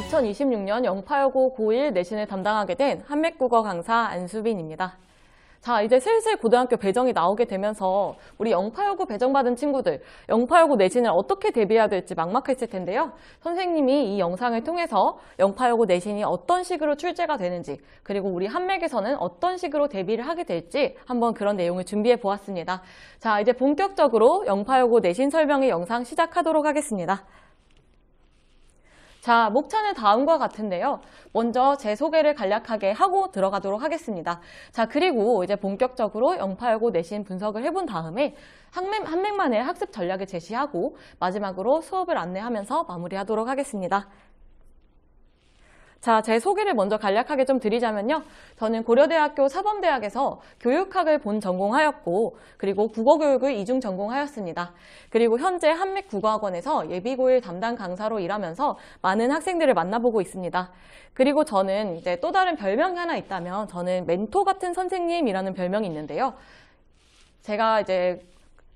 2026년 영파여고 고1 내신을 담당하게 된 한맥국어 강사 안수빈입니다. 자, 이제 슬슬 고등학교 배정이 나오게 되면서 우리 영파여고 배정받은 친구들, 영파여고 내신을 어떻게 대비해야 될지 막막했을 텐데요. 선생님이 이 영상을 통해서 영파여고 내신이 어떤 식으로 출제가 되는지, 그리고 우리 한맥에서는 어떤 식으로 대비를 하게 될지 한번 그런 내용을 준비해 보았습니다. 자, 이제 본격적으로 영파여고 내신 설명의 영상 시작하도록 하겠습니다. 자, 목차는 다음과 같은데요. 먼저 제 소개를 간략하게 하고 들어가도록 하겠습니다. 자, 그리고 이제 본격적으로 영파여고 내신 분석을 해본 다음에 한맥만의 학습 전략을 제시하고 마지막으로 수업을 안내하면서 마무리하도록 하겠습니다. 자, 제 소개를 먼저 간략하게 좀 드리자면요. 저는 고려대학교 사범대학에서 교육학을 본 전공하였고, 그리고 국어교육을 이중 전공하였습니다. 그리고 현재 한맥국어학원에서 예비고1 담당 강사로 일하면서 많은 학생들을 만나보고 있습니다. 그리고 저는 이제 또 다른 별명이 하나 있다면 저는 멘토 같은 선생님이라는 별명이 있는데요. 제가 이제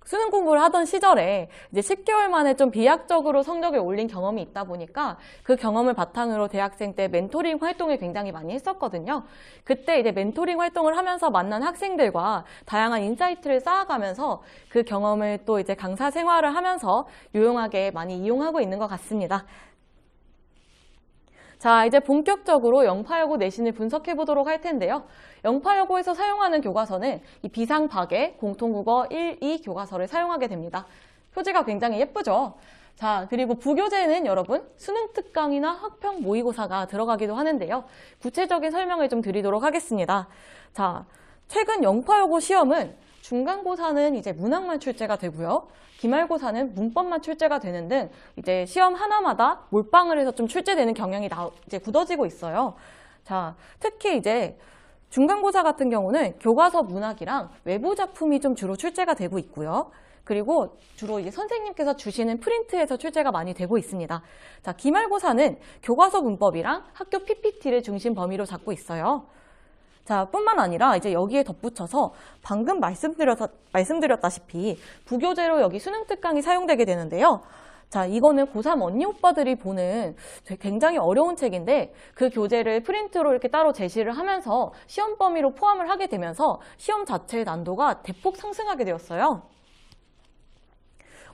수능 공부를 하던 시절에 이제 10개월 만에 좀 비약적으로 성적을 올린 경험이 있다 보니까 그 경험을 바탕으로 대학생 때 멘토링 활동을 굉장히 많이 했었거든요. 그때 이제 멘토링 활동을 하면서 만난 학생들과 다양한 인사이트를 쌓아가면서 그 경험을 또 이제 강사 생활을 하면서 유용하게 많이 이용하고 있는 것 같습니다. 자, 이제 본격적으로 영파여고 내신을 분석해 보도록 할 텐데요. 영파여고에서 사용하는 교과서는 이 비상박애 공통국어 1, 2 교과서를 사용하게 됩니다. 표지가 굉장히 예쁘죠? 자, 그리고 부교재는 여러분 수능 특강이나 학평 모의고사가 들어가기도 하는데요. 구체적인 설명을 좀 드리도록 하겠습니다. 자, 최근 영파여고 시험은 중간고사는 이제 문학만 출제가 되고요. 기말고사는 문법만 출제가 되는 등 이제 시험 하나마다 몰빵을 해서 좀 출제되는 경향이 이제 굳어지고 있어요. 자, 특히 이제 중간고사 같은 경우는 교과서 문학이랑 외부 작품이 좀 주로 출제가 되고 있고요. 그리고 주로 이제 선생님께서 주시는 프린트에서 출제가 많이 되고 있습니다. 자, 기말고사는 교과서 문법이랑 학교 PPT를 중심 범위로 잡고 있어요. 자, 뿐만 아니라 이제 여기에 덧붙여서 방금 말씀드렸다시피 부교재로 여기 수능 특강이 사용되게 되는데요. 자, 이거는 고3 언니 오빠들이 보는 굉장히 어려운 책인데 그 교재를 프린트로 이렇게 따로 제시를 하면서 시험 범위로 포함을 하게 되면서 시험 자체의 난도가 대폭 상승하게 되었어요.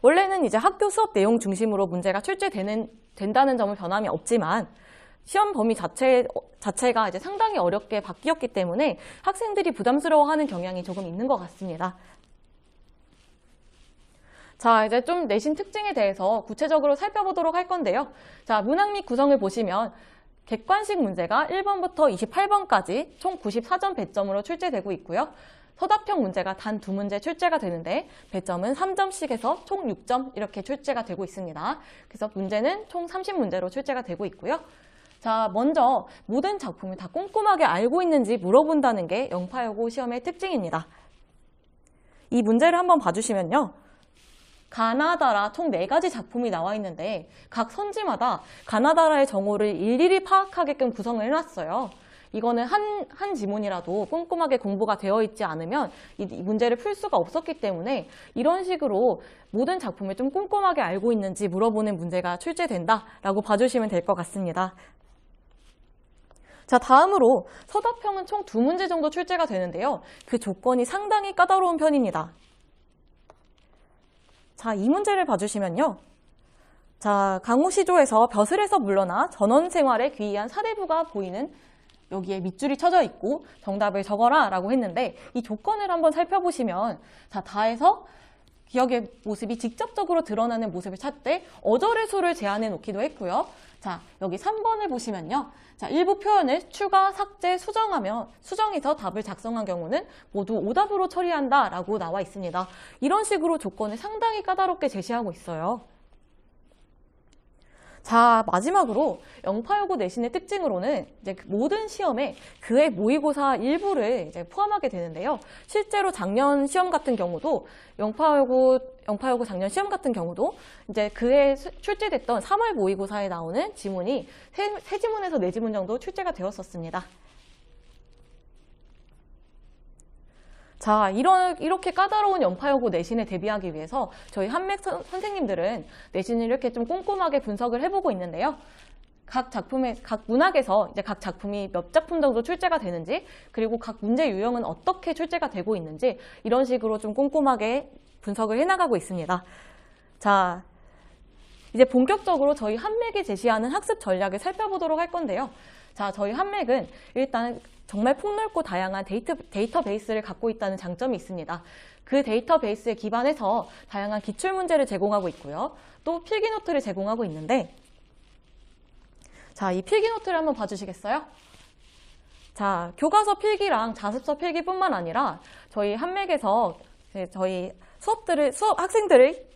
원래는 이제 학교 수업 내용 중심으로 문제가 된다는 점은 변함이 없지만 시험 범위 자체가 이제 상당히 어렵게 바뀌었기 때문에 학생들이 부담스러워하는 경향이 조금 있는 것 같습니다. 자, 이제 좀 내신 특징에 대해서 구체적으로 살펴보도록 할 건데요. 자, 문학 및 구성을 보시면 객관식 문제가 1번부터 28번까지 총 94점 배점으로 출제되고 있고요. 서답형 문제가 단 2문제 출제가 되는데 배점은 3점씩에서 총 6점 이렇게 출제가 되고 있습니다. 그래서 문제는 총 30문제로 출제가 되고 있고요. 자, 먼저 모든 작품을 다 꼼꼼하게 알고 있는지 물어본다는 게 영파여고 시험의 특징입니다. 이 문제를 한번 봐주시면요. 가나다라 총 4가지 작품이 나와 있는데 각 선지마다 가나다라의 정오를 일일이 파악하게끔 구성을 해놨어요. 이거는 한 지문이라도 꼼꼼하게 공부가 되어 있지 않으면 이 문제를 풀 수가 없었기 때문에 이런 식으로 모든 작품을 좀 꼼꼼하게 알고 있는지 물어보는 문제가 출제된다라고 봐주시면 될 것 같습니다. 자, 다음으로 서답형은 총 2문제 정도 출제가 되는데요. 그 조건이 상당히 까다로운 편입니다. 자, 이 문제를 봐주시면요. 자, 강호시조에서 벼슬에서 물러나 전원 생활에 귀의한 사대부가 보이는 여기에 밑줄이 쳐져 있고 정답을 적어라 라고 했는데 이 조건을 한번 살펴보시면 자, 다에서 기억의 모습이 직접적으로 드러나는 모습을 찾되 어절의 수를 제한해 놓기도 했고요. 자, 여기 3번을 보시면요. 자, 일부 표현을 추가, 삭제, 수정해서 답을 작성한 경우는 모두 오답으로 처리한다 라고 나와 있습니다. 이런 식으로 조건을 상당히 까다롭게 제시하고 있어요. 자, 마지막으로 영파여고 내신의 특징으로는 이제 모든 시험에 그의 모의고사 일부를 이제 포함하게 되는데요. 실제로 작년 시험 같은 경우도 영파여고 작년 시험 같은 경우도 이제 그해 출제됐던 3월 모의고사에 나오는 지문이 3지문에서 4지문 정도 출제가 되었었습니다. 자, 이렇게 까다로운 영파여고 내신에 대비하기 위해서 저희 한맥 선생님들은 내신을 이렇게 좀 꼼꼼하게 분석을 해보고 있는데요. 각 문학에서 이제 각 작품이 몇 작품 정도 출제가 되는지, 그리고 각 문제 유형은 어떻게 출제가 되고 있는지, 이런 식으로 좀 꼼꼼하게 분석을 해나가고 있습니다. 자, 이제 본격적으로 저희 한맥이 제시하는 학습 전략을 살펴보도록 할 건데요. 자, 저희 한맥은 일단 정말 폭넓고 다양한 데이터베이스를 갖고 있다는 장점이 있습니다. 그 데이터베이스에 기반해서 다양한 기출문제를 제공하고 있고요. 또 필기노트를 제공하고 있는데, 자, 이 필기노트를 한번 봐주시겠어요? 자, 교과서 필기랑 자습서 필기뿐만 아니라 저희 한맥에서 저희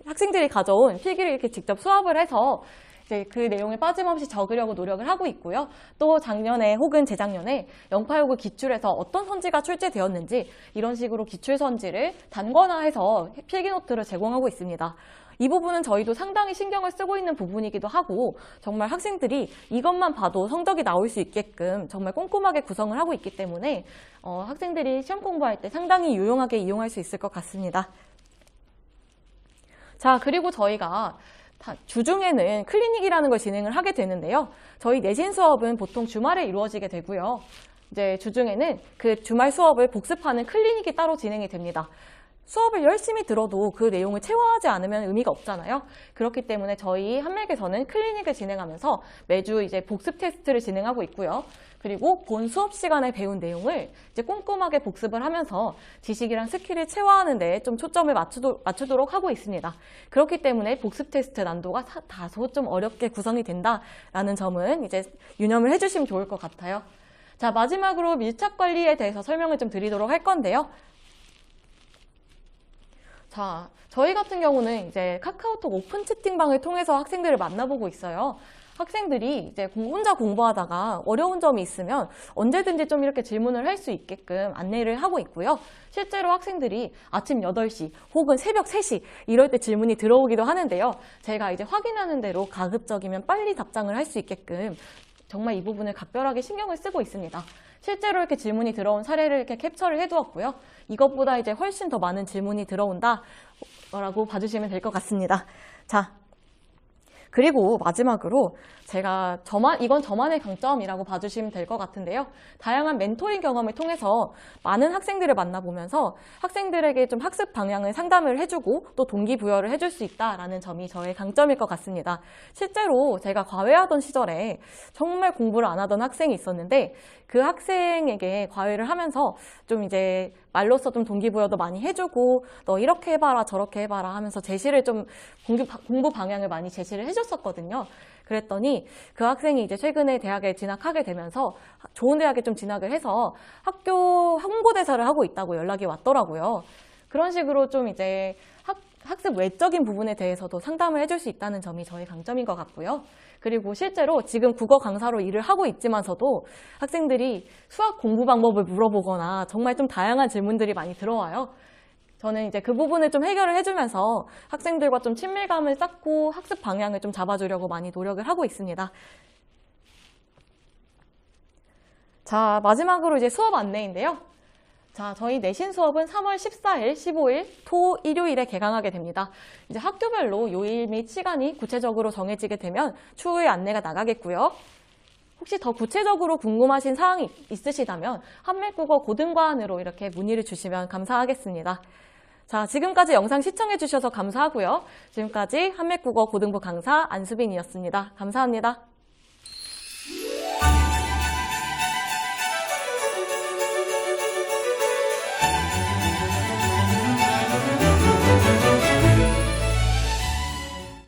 학생들이 가져온 필기를 이렇게 직접 수업을 해서 이제 그 내용을 빠짐없이 적으려고 노력을 하고 있고요. 또 작년에 혹은 재작년에 영파요구 기출에서 어떤 선지가 출제되었는지 이런 식으로 기출 선지를 단권화해서 필기노트를 제공하고 있습니다. 이 부분은 저희도 상당히 신경을 쓰고 있는 부분이기도 하고, 정말 학생들이 이것만 봐도 성적이 나올 수 있게끔 정말 꼼꼼하게 구성을 하고 있기 때문에 학생들이 시험 공부할 때 상당히 유용하게 이용할 수 있을 것 같습니다. 자, 그리고 저희가 주중에는 클리닉이라는 걸 진행을 하게 되는데요. 저희 내신 수업은 보통 주말에 이루어지게 되고요. 이제 주중에는 그 주말 수업을 복습하는 클리닉이 따로 진행이 됩니다. 수업을 열심히 들어도 그 내용을 체화하지 않으면 의미가 없잖아요. 그렇기 때문에 저희 한맥에서는 클리닉을 진행하면서 매주 이제 복습 테스트를 진행하고 있고요. 그리고 본 수업 시간에 배운 내용을 이제 꼼꼼하게 복습을 하면서 지식이랑 스킬을 체화하는 데 좀 초점을 맞추도록 하고 있습니다. 그렇기 때문에 복습 테스트 난도가 다소 좀 어렵게 구성이 된다라는 점은 이제 유념을 해주시면 좋을 것 같아요. 자, 마지막으로 밀착 관리에 대해서 설명을 좀 드리도록 할 건데요. 자, 저희 같은 경우는 이제 카카오톡 오픈 채팅방을 통해서 학생들을 만나보고 있어요. 학생들이 이제 혼자 공부하다가 어려운 점이 있으면 언제든지 좀 이렇게 질문을 할 수 있게끔 안내를 하고 있고요. 실제로 학생들이 아침 8시 혹은 새벽 3시 이럴 때 질문이 들어오기도 하는데요. 제가 이제 확인하는 대로 가급적이면 빨리 답장을 할 수 있게끔 정말 이 부분을 각별하게 신경을 쓰고 있습니다. 실제로 이렇게 질문이 들어온 사례를 이렇게 캡처를 해두었고요. 이것보다 이제 훨씬 더 많은 질문이 들어온다라고 봐주시면 될 것 같습니다. 자, 그리고 마지막으로 이건 저만의 강점이라고 봐주시면 될 것 같은데요. 다양한 멘토링 경험을 통해서 많은 학생들을 만나보면서 학생들에게 좀 학습 방향을 상담을 해주고 또 동기부여를 해줄 수 있다라는 점이 저의 강점일 것 같습니다. 실제로 제가 과외하던 시절에 정말 공부를 안 하던 학생이 있었는데 그 학생에게 과외를 하면서 좀 이제 말로써 좀 동기부여도 많이 해주고 너 이렇게 해봐라 저렇게 해봐라 하면서 제시를 좀 공부 방향을 많이 제시를 해줬었거든요. 그랬더니 그 학생이 이제 최근에 대학에 진학하게 되면서 좋은 대학에 좀 진학을 해서 학교 홍보대사를 하고 있다고 연락이 왔더라고요. 그런 식으로 좀 이제 학습 외적인 부분에 대해서도 상담을 해줄 수 있다는 점이 저의 강점인 것 같고요. 그리고 실제로 지금 국어 강사로 일을 하고 있지만서도 학생들이 수학 공부 방법을 물어보거나 정말 좀 다양한 질문들이 많이 들어와요. 저는 이제 그 부분을 좀 해결을 해주면서 학생들과 좀 친밀감을 쌓고 학습 방향을 좀 잡아주려고 많이 노력을 하고 있습니다. 자, 마지막으로 이제 수업 안내인데요. 자, 저희 내신 수업은 3월 14일, 15일, 토, 일요일에 개강하게 됩니다. 이제 학교별로 요일 및 시간이 구체적으로 정해지게 되면 추후에 안내가 나가겠고요. 혹시 더 구체적으로 궁금하신 사항이 있으시다면 한맥국어 고등과안으로 이렇게 문의를 주시면 감사하겠습니다. 자, 지금까지 영상 시청해 주셔서 감사하고요. 지금까지 한맥국어 고등부 강사 안수빈이었습니다. 감사합니다.